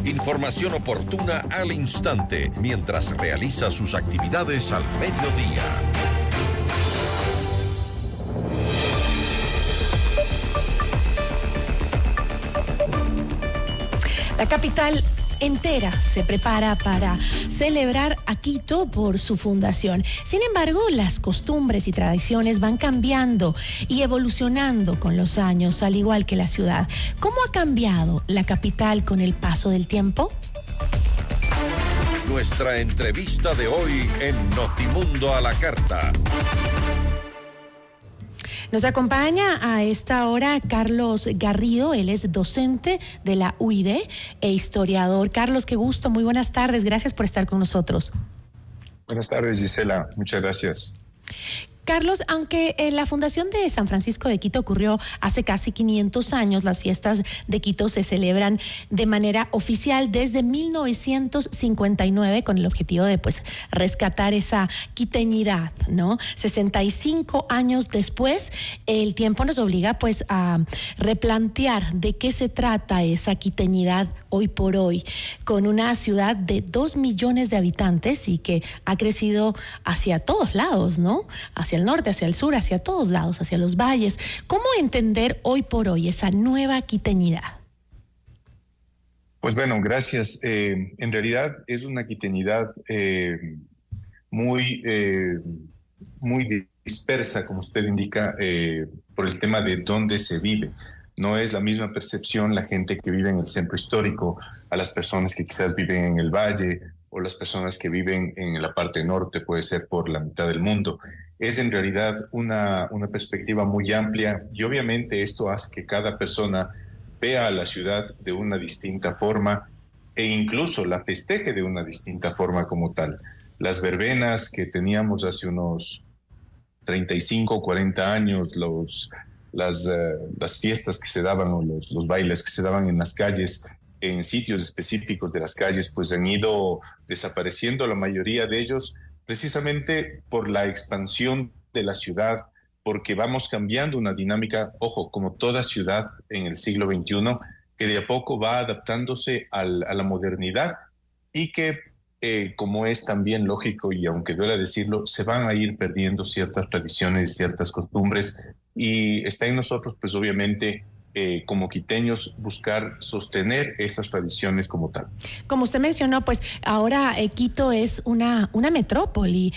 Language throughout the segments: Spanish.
Información oportuna al instante mientras realiza sus actividades al mediodía. La capital entera se prepara para celebrar a Quito por su fundación. Sin embargo, las costumbres y tradiciones van cambiando y evolucionando con los años, al igual que la ciudad. ¿Cómo ha cambiado la capital con el paso del tiempo? Nuestra entrevista de hoy en Notimundo a la Carta. Nos acompaña a esta hora Carlos Garrido, él es docente de la UID e historiador. Carlos, qué gusto, muy buenas tardes, gracias por estar con nosotros. Buenas tardes, Gisela, muchas gracias. Carlos, aunque la fundación de San Francisco de Quito ocurrió hace casi 500 años, las fiestas de Quito se celebran de manera oficial desde 1959 con el objetivo de rescatar esa quiteñidad, ¿no? 65 años después, el tiempo nos obliga a replantear de qué se trata esa quiteñidad hoy por hoy, con una ciudad de 2 millones de habitantes y que ha crecido hacia todos lados, ¿no? Hacia el norte, hacia el sur, hacia todos lados, hacia los valles. ¿Cómo entender hoy por hoy esa nueva quiteñidad? Pues bueno, gracias. En realidad es una quiteñidad muy dispersa, como usted indica, por el tema de dónde se vive. No es la misma percepción la gente que vive en el centro histórico, a las personas que quizás viven en el valle o las personas que viven en la parte norte, puede ser por la mitad del mundo. Es en realidad una perspectiva muy amplia y obviamente esto hace que cada persona vea a la ciudad de una distinta forma e incluso la festeje de una distinta forma como tal. Las verbenas que teníamos hace unos 35 o 40 años, las fiestas que se daban o los bailes que se daban en las calles, en sitios específicos de las calles, pues han ido desapareciendo la mayoría de ellos precisamente por la expansión de la ciudad, porque vamos cambiando una dinámica, ojo, como toda ciudad en el siglo XXI, que de a poco va adaptándose a la modernidad y que, como es también lógico y aunque duela decirlo, se van a ir perdiendo ciertas tradiciones, ciertas costumbres y está en nosotros, pues obviamente, como quiteños, buscar sostener esas tradiciones como tal. Como usted mencionó, ahora Quito es una metrópoli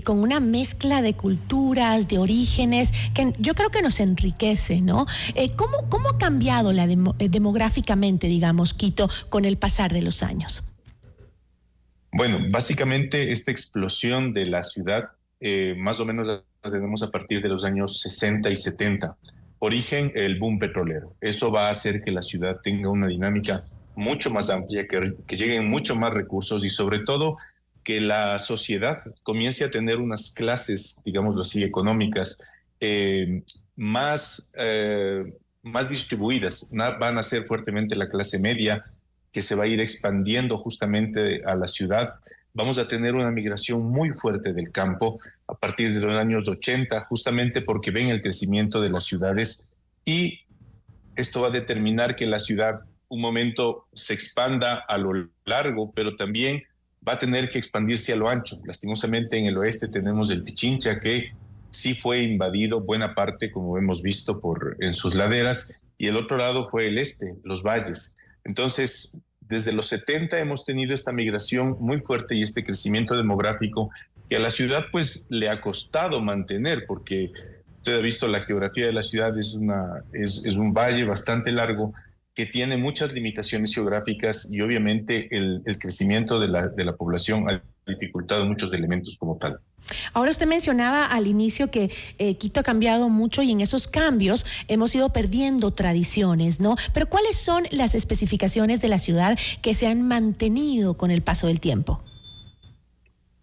con una mezcla de culturas, de orígenes, que yo creo que nos enriquece, ¿no? ¿Cómo ha cambiado demográficamente, digamos, Quito con el pasar de los años? Bueno, básicamente esta explosión de la ciudad, más o menos la tenemos a partir de los años 60 y 70. Origen, el boom petrolero. Eso va a hacer que la ciudad tenga una dinámica mucho más amplia, que lleguen mucho más recursos y sobre todo que la sociedad comience a tener unas clases, digámoslo así, económicas más distribuidas. Van a ser fuertemente la clase media que se va a ir expandiendo justamente a la ciudad. Vamos a tener una migración muy fuerte del campo a partir de los años 80, justamente porque ven el crecimiento de las ciudades y esto va a determinar que la ciudad un momento se expanda a lo largo, pero también va a tener que expandirse a lo ancho. Lastimosamente en el oeste tenemos el Pichincha, que sí fue invadido buena parte, como hemos visto, en sus laderas, y el otro lado fue el este, los valles. Entonces, desde los 70 hemos tenido esta migración muy fuerte y este crecimiento demográfico que a la ciudad pues le ha costado mantener, porque usted ha visto la geografía de la ciudad, es un valle bastante largo que tiene muchas limitaciones geográficas y obviamente el crecimiento de la población ha dificultado muchos elementos como tal. Ahora usted mencionaba al inicio que Quito ha cambiado mucho y en esos cambios hemos ido perdiendo tradiciones, ¿no? Pero ¿cuáles son las especificaciones de la ciudad que se han mantenido con el paso del tiempo?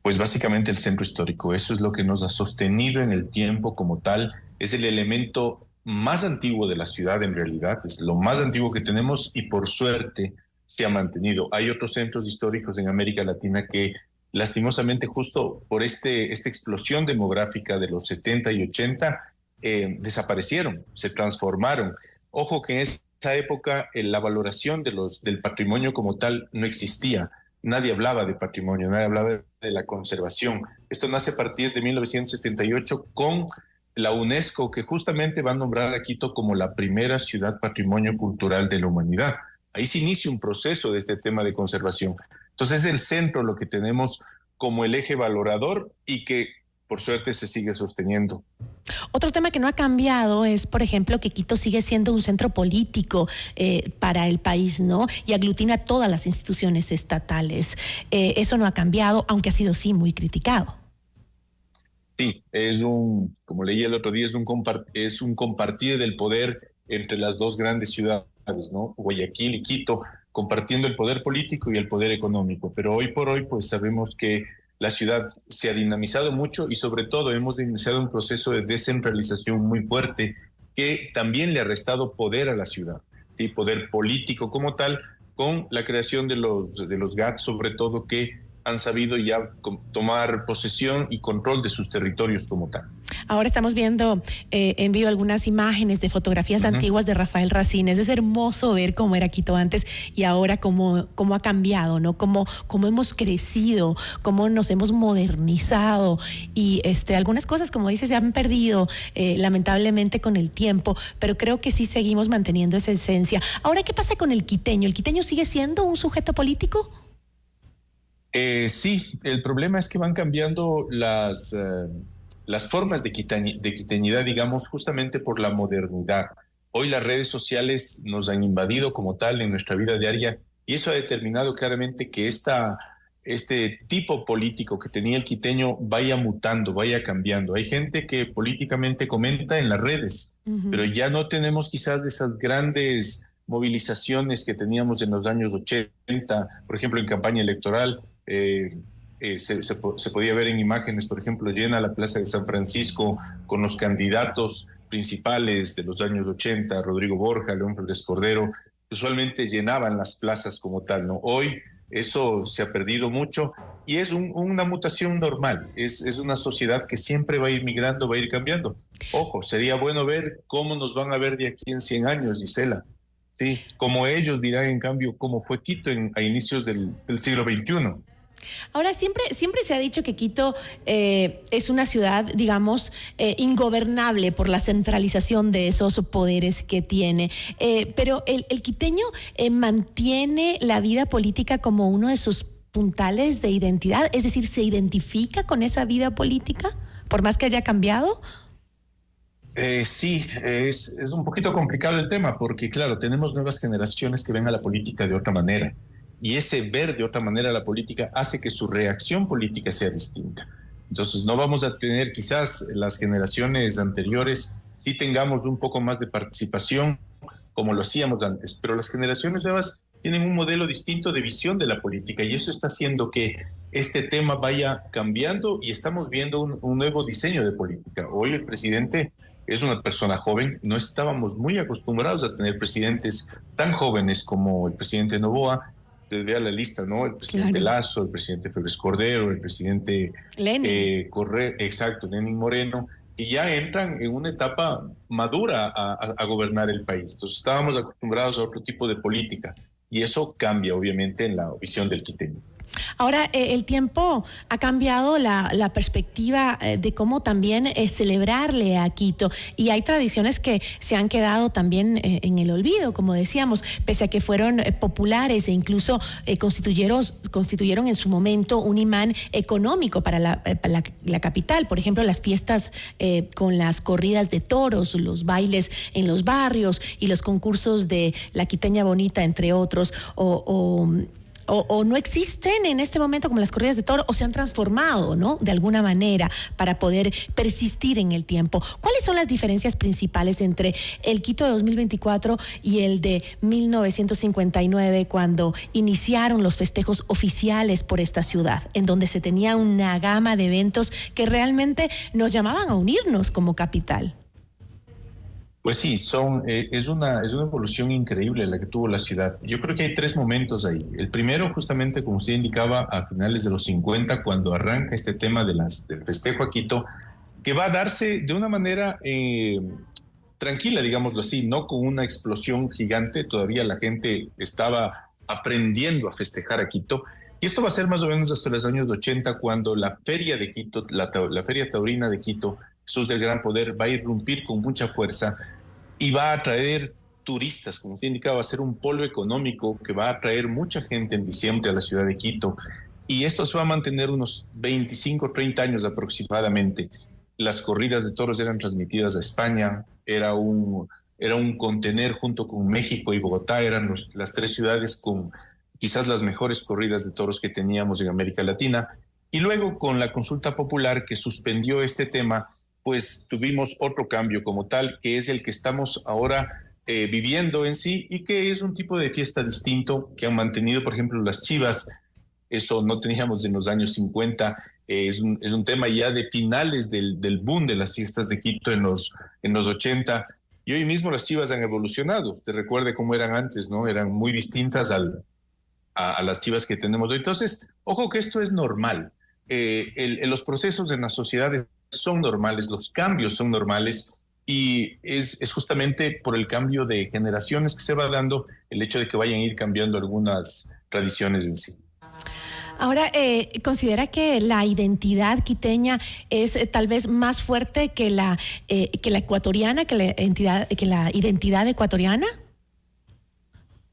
Pues básicamente el centro histórico, eso es lo que nos ha sostenido en el tiempo como tal, es el elemento más antiguo de la ciudad en realidad, es lo más antiguo que tenemos y por suerte se ha mantenido. Hay otros centros históricos en América Latina que lastimosamente justo por esta explosión demográfica de los 70 y 80 desaparecieron, se transformaron. Ojo que en ese esa época la valoración del patrimonio como tal no existía. Nadie hablaba de patrimonio, nadie hablaba de la conservación. Esto nace a partir de 1978 con la UNESCO, que justamente va a nombrar a Quito como la primera ciudad patrimonio cultural de la humanidad. Ahí se inicia un proceso de este tema de conservación. Entonces es el centro lo que tenemos como el eje valorador y que por suerte se sigue sosteniendo. Otro tema que no ha cambiado es, por ejemplo, que Quito sigue siendo un centro político para el país, ¿no? Y aglutina todas las instituciones estatales. Eso no ha cambiado, aunque ha sido sí muy criticado. Sí, como leí el otro día, es un compartir del poder entre las dos grandes ciudades, ¿no? Guayaquil y Quito, compartiendo el poder político y el poder económico. Pero hoy por hoy, pues sabemos que la ciudad se ha dinamizado mucho y sobre todo hemos iniciado un proceso de descentralización muy fuerte que también le ha restado poder a la ciudad, y poder político como tal, con la creación de los GAT, sobre todo, que han sabido ya tomar posesión y control de sus territorios como tal. Ahora estamos viendo en vivo algunas imágenes de fotografías antiguas de Rafael Racines. Es hermoso ver cómo era Quito antes y ahora cómo ha cambiado, ¿no? Cómo hemos crecido, cómo nos hemos modernizado y algunas cosas, como dices, se han perdido lamentablemente con el tiempo, pero creo que sí seguimos manteniendo esa esencia. Ahora, ¿qué pasa con el quiteño? ¿El quiteño sigue siendo un sujeto político? Sí, el problema es que van cambiando las formas de quiteñidad, digamos, justamente por la modernidad. Hoy las redes sociales nos han invadido como tal en nuestra vida diaria y eso ha determinado claramente que este tipo político que tenía el quiteño vaya mutando, vaya cambiando. Hay gente que políticamente comenta en las redes, pero ya no tenemos quizás de esas grandes movilizaciones que teníamos en los años 80, por ejemplo, en campaña electoral. Se podía ver en imágenes, por ejemplo, llena la Plaza de San Francisco con los candidatos principales de los años 80, Rodrigo Borja, León Félix Cordero, usualmente llenaban las plazas como tal, ¿no? Hoy eso se ha perdido mucho y es una mutación normal, es una sociedad que siempre va a ir migrando, va a ir cambiando. Ojo, sería bueno ver cómo nos van a ver de aquí en 100 años, Gisela. Sí, como ellos dirán, en cambio, cómo fue Quito a inicios del siglo XXI. Ahora, siempre se ha dicho que Quito es una ciudad, digamos, ingobernable por la centralización de esos poderes que tiene. Pero el quiteño mantiene la vida política como uno de sus puntales de identidad, es decir, ¿se identifica con esa vida política, por más que haya cambiado? Sí, es un poquito complicado el tema porque, claro, tenemos nuevas generaciones que ven a la política de otra manera. Y ese ver de otra manera la política hace que su reacción política sea distinta. Entonces no vamos a tener, quizás las generaciones anteriores sí tengamos un poco más de participación como lo hacíamos antes, pero las generaciones nuevas tienen un modelo distinto de visión de la política y eso está haciendo que este tema vaya cambiando y estamos viendo un nuevo diseño de política. Hoy el presidente es una persona joven, no estábamos muy acostumbrados a tener presidentes tan jóvenes como el presidente Noboa. Vea la lista, ¿no? El presidente Lasso, el presidente Félix Cordero, el presidente Lenin Moreno, y ya entran en una etapa madura a gobernar el país. Entonces estábamos acostumbrados a otro tipo de política y eso cambia obviamente en la visión del quiteño. Ahora, el tiempo ha cambiado la perspectiva de cómo también celebrarle a Quito y hay tradiciones que se han quedado también en el olvido, como decíamos, pese a que fueron populares e incluso constituyeron en su momento un imán económico para la capital. Por ejemplo, las fiestas con las corridas de toros, los bailes en los barrios y los concursos de la quiteña bonita, entre otros, o no existen en este momento como las corridas de toro o se han transformado, ¿no? De alguna manera para poder persistir en el tiempo. ¿Cuáles son las diferencias principales entre el Quito de 2024 y el de 1959 cuando iniciaron los festejos oficiales por esta ciudad, en donde se tenía una gama de eventos que realmente nos llamaban a unirnos como capital? Pues sí, es una evolución increíble la que tuvo la ciudad. Yo creo que hay tres momentos ahí. El primero, justamente, como usted indicaba, a finales de los 50, cuando arranca este tema del festejo a Quito, que va a darse de una manera tranquila, digámoslo así, no con una explosión gigante. Todavía la gente estaba aprendiendo a festejar a Quito. Y esto va a ser más o menos hasta los años 80, cuando la feria de Quito, la feria taurina de Quito, Jesús del Gran Poder, va a irrumpir con mucha fuerza y va a atraer turistas. Como usted indicaba, va a ser un polo económico que va a atraer mucha gente en diciembre a la ciudad de Quito. Y esto se va a mantener unos 25, 30 años aproximadamente. Las corridas de toros eran transmitidas a España, era un contener junto con México y Bogotá, eran las tres ciudades con quizás las mejores corridas de toros que teníamos en América Latina. Y luego, con la consulta popular que suspendió este tema, pues tuvimos otro cambio como tal, que es el que estamos ahora viviendo en sí, y que es un tipo de fiesta distinto que han mantenido, por ejemplo, las chivas. Eso no teníamos en los años 50. Es un tema ya de finales del boom de las fiestas de Quito en los 80. Y hoy mismo las chivas han evolucionado. Usted recuerde cómo eran antes, ¿no? Eran muy distintas a las chivas que tenemos hoy. Entonces, ojo que esto es normal. Los procesos en la sociedad son normales, los cambios son normales, y es justamente por el cambio de generaciones que se va dando el hecho de que vayan a ir cambiando algunas tradiciones en sí. Ahora, ¿considera que la identidad quiteña es tal vez más fuerte que la ecuatoriana, que la identidad ecuatoriana?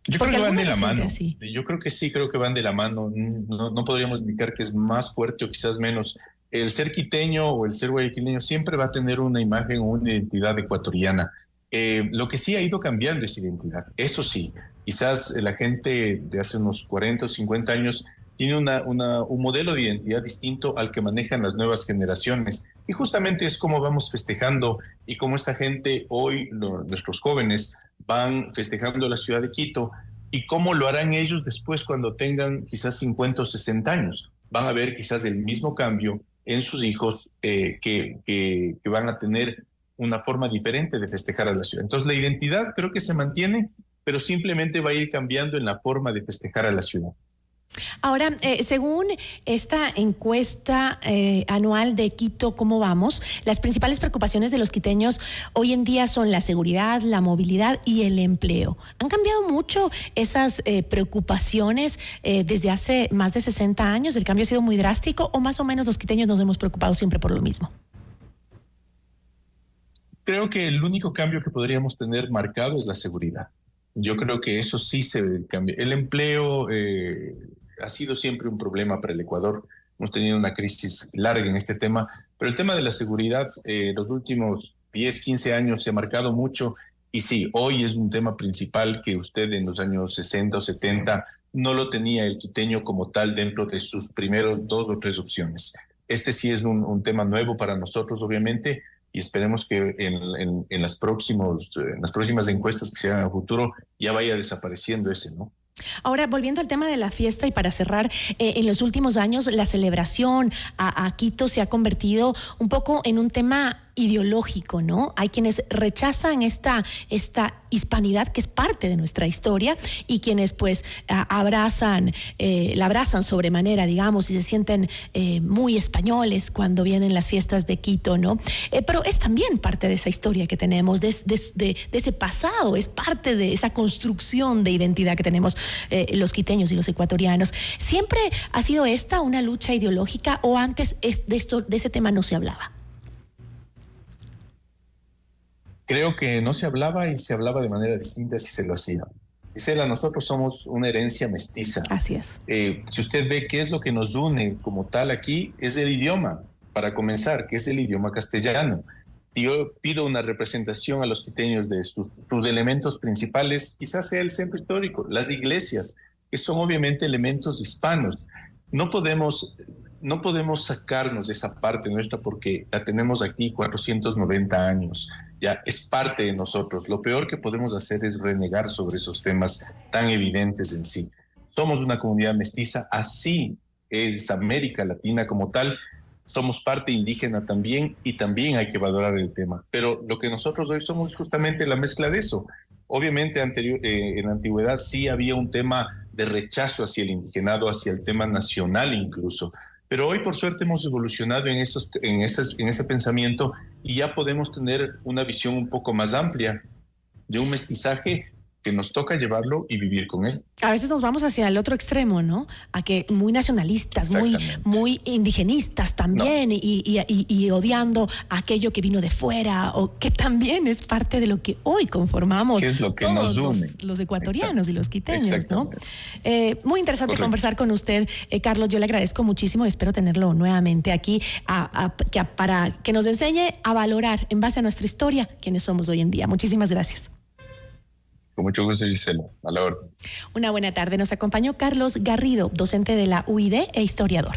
Yo creo que van de la mano. Yo creo que sí, creo que van de la mano. No podríamos indicar que es más fuerte o quizás menos. El ser quiteño o el ser guayaquileño siempre va a tener una imagen o una identidad ecuatoriana. Lo que sí ha ido cambiando es identidad. Eso sí, quizás la gente de hace unos 40 o 50 años tiene un modelo de identidad distinto al que manejan las nuevas generaciones. Y justamente es como vamos festejando y cómo esta gente hoy, nuestros jóvenes, van festejando la ciudad de Quito, y cómo lo harán ellos después cuando tengan quizás 50 o 60 años. Van a ver quizás el mismo cambio en sus hijos, que van a tener una forma diferente de festejar a la ciudad. Entonces la identidad creo que se mantiene, pero simplemente va a ir cambiando en la forma de festejar a la ciudad. Ahora, según esta encuesta anual de Quito, ¿cómo vamos? Las principales preocupaciones de los quiteños hoy en día son la seguridad, la movilidad y el empleo. ¿Han cambiado mucho esas preocupaciones desde hace más de 60 años? ¿El cambio ha sido muy drástico o más o menos los quiteños nos hemos preocupado siempre por lo mismo? Creo que el único cambio que podríamos tener marcado es la seguridad. Yo creo que eso sí se cambia. El empleo ha sido siempre un problema para el Ecuador. Hemos tenido una crisis larga en este tema, pero el tema de la seguridad los últimos 10, 15 años se ha marcado mucho, y sí, hoy es un tema principal que usted en los años 60 o 70 no lo tenía el quiteño como tal dentro de sus primeros 2 o 3 opciones. Este sí es un tema nuevo para nosotros, obviamente, y esperemos que en las próximas encuestas que se hagan a futuro ya vaya desapareciendo ese, ¿no? Ahora, volviendo al tema de la fiesta y para cerrar, en los últimos años la celebración a Quito se ha convertido un poco en un tema ideológico, ¿no? Hay quienes rechazan esta hispanidad que es parte de nuestra historia, y quienes pues la abrazan sobremanera, digamos, y se sienten muy españoles cuando vienen las fiestas de Quito, ¿no? Pero es también parte de esa historia que tenemos, de ese pasado, es parte de esa construcción de identidad que tenemos los quiteños y los ecuatorianos. ¿Siempre ha sido esta una lucha ideológica o antes de ese tema no se hablaba? Creo que no se hablaba, y se hablaba de manera distinta si se lo hacía. Gisela, nosotros somos una herencia mestiza. Así es. Si usted ve qué es lo que nos une como tal aquí, es el idioma, para comenzar, que es el idioma castellano. Yo pido una representación a los quiteños de sus elementos principales, quizás sea el centro histórico, las iglesias, que son obviamente elementos hispanos. No podemos sacarnos de esa parte nuestra porque la tenemos aquí 490 años. Ya es parte de nosotros. Lo peor que podemos hacer es renegar sobre esos temas tan evidentes en sí. Somos una comunidad mestiza, así es América Latina como tal. Somos parte indígena también, y también hay que valorar el tema. Pero lo que nosotros hoy somos justamente la mezcla de eso. Obviamente en la antigüedad sí había un tema de rechazo hacia el indigenado, hacia el tema nacional incluso. Pero hoy, por suerte, hemos evolucionado en ese pensamiento y ya podemos tener una visión un poco más amplia de un mestizaje que nos toca llevarlo y vivir con él. A veces nos vamos hacia el otro extremo, ¿no? A que muy nacionalistas, muy indigenistas también, no. y odiando aquello que vino de fuera, o que también es parte de lo que hoy conformamos, que es lo que todos nos une. Los ecuatorianos y los quiteños, ¿no? Muy interesante conversar con usted, Carlos. Yo le agradezco muchísimo y espero tenerlo nuevamente aquí para que nos enseñe a valorar, en base a nuestra historia, quiénes somos hoy en día. Muchísimas gracias. Con mucho gusto, Gisela. A la orden. Una buena tarde. Nos acompañó Carlos Garrido, docente de la UID e historiador.